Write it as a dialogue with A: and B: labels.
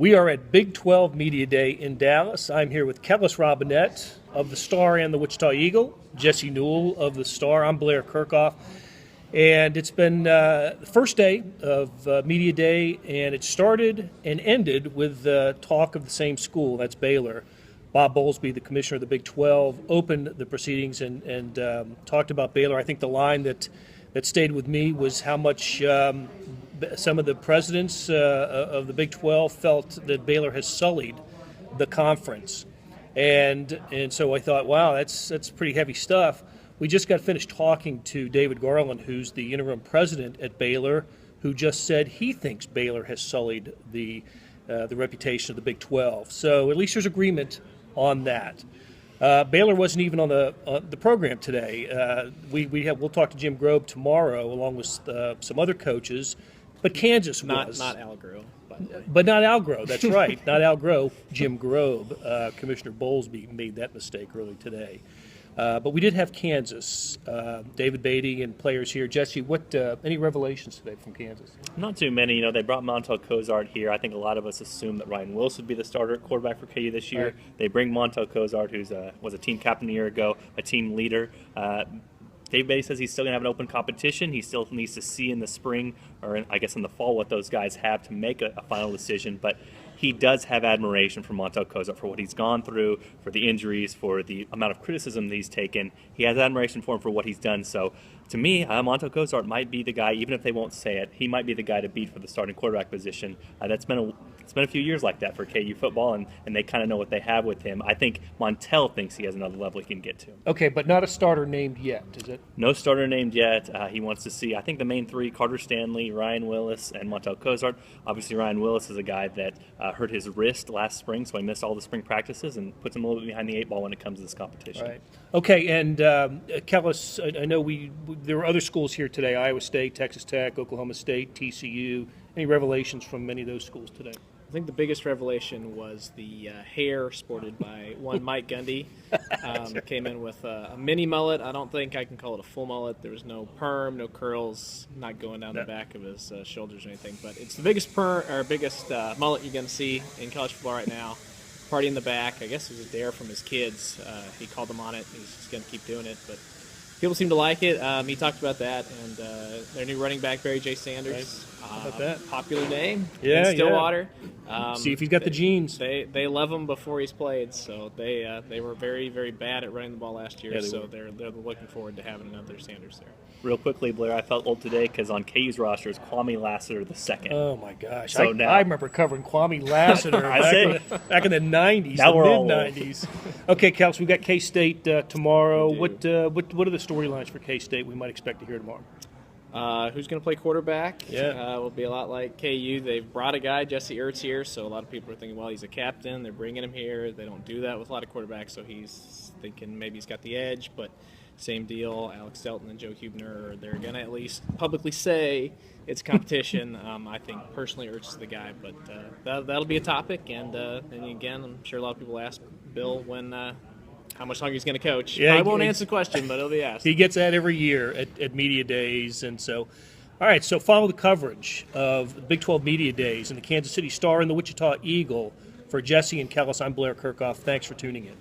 A: We are at Big 12 Media Day in Dallas. I'm here with Kellis Robinett of the Star and the Wichita Eagle, Jesse Newell of the Star. I'm Blair Kerkhoff. And it's been the first day of Media Day, and it started and ended with talk of the same school, that's Baylor. Bob Bowlesby, the commissioner of the Big 12, opened the proceedings and talked about Baylor. I think the line that stayed with me was how much some of the presidents of the Big 12 felt that Baylor has sullied the conference. And so I thought, wow, that's pretty heavy stuff. We just got finished talking to David Garland, who's the interim president at Baylor, who just said he thinks Baylor has sullied the reputation of the Big 12. So at least there's agreement on that. Baylor wasn't even on the program today. We'll talk to Jim Grobe tomorrow, along with some other coaches. But Kansas was
B: not Al Groh, by the way.
A: But not Al Groh. That's right, not Al Groh. Jim Grobe, Commissioner Bowlesby made that mistake early today. But we did have Kansas, David Beatty and players here. Jesse, what any revelations today from Kansas?
C: Not too many. You know, they brought Montel Cozart here. I think a lot of us assumed that Ryan Willis would be the starter at quarterback for KU this year.
A: Right.
C: They bring Montel Cozart, who was a team captain a year ago, a team leader. Dave Beatty says he's still going to have an open competition. He still needs to see in the spring, or I guess in the fall, what those guys have to make a final decision. But he does have admiration for Montel Cozart for what he's gone through, for the injuries, for the amount of criticism that he's taken. He has admiration for him for what he's done. So to me, Montel Cozart might be the guy, even if they won't say it, he might be the guy to beat for the starting quarterback position. It's been a few years like that for KU football, and they kind of know what they have with him. I think Montel thinks he has another level he can get to.
A: Okay, but not a starter named yet, is it?
C: No starter named yet. He wants to see, I think, the main three, Carter Stanley, Ryan Willis, and Montel Cozart. Obviously, Ryan Willis is a guy that hurt his wrist last spring, so he missed all the spring practices and puts him a little bit behind the eight ball when it comes to this competition.
A: Right. Okay, and Kellis, I know there were other schools here today, Iowa State, Texas Tech, Oklahoma State, TCU. Any revelations from many of those schools today?
B: I think the biggest revelation was the hair sported by one Mike Gundy. Came in with a mini mullet. I don't think I can call it a full mullet. There was no perm, no curls, not going down the back of his shoulders or anything. But it's the biggest mullet you're going to see in college football right now. Party in the back. I guess it was a dare from his kids. He called them on it. He's just going to keep doing it. But people seem to like it. He talked about that. And their new running back, Barry J. Sanders.
A: Right. How about that?
B: Popular name
A: in
B: Stillwater.
A: See if he's got the genes.
B: They love him before he's played, so they were very, very bad at running the ball last year, so they're looking forward to having another Sanders there.
C: Real quickly, Blair, I felt old today because on KU's roster is Kwame Lassiter II.
A: Oh, my gosh.
C: So
A: I remember covering Kwame Lassiter back in the 90s,
C: now
A: the
C: we're all
A: mid-90s. Okay, Kellis, we've got K-State tomorrow. What are the storylines for K-State we might expect to hear tomorrow?
B: Who's going to play quarterback?
A: Yeah.
B: Will be a lot like KU. They've brought a guy, Jesse Ertz, here, so a lot of people are thinking, well, he's a captain. They're bringing him here. They don't do that with a lot of quarterbacks, so he's thinking maybe he's got the edge, but same deal. Alex Delton and Joe Huebner, they're going to at least publicly say it's competition. I think personally Ertz is the guy, but that'll be a topic. And again, I'm sure a lot of people ask Bill how much longer he's going to coach.
A: Yeah,
B: I won't answer the question, but it'll be asked.
A: He gets that every year at Media Days. And so, all right, so follow the coverage of the Big 12 Media Days and the Kansas City Star and the Wichita Eagle. For Jesse and Kellis, I'm Blair Kerkhoff. Thanks for tuning in.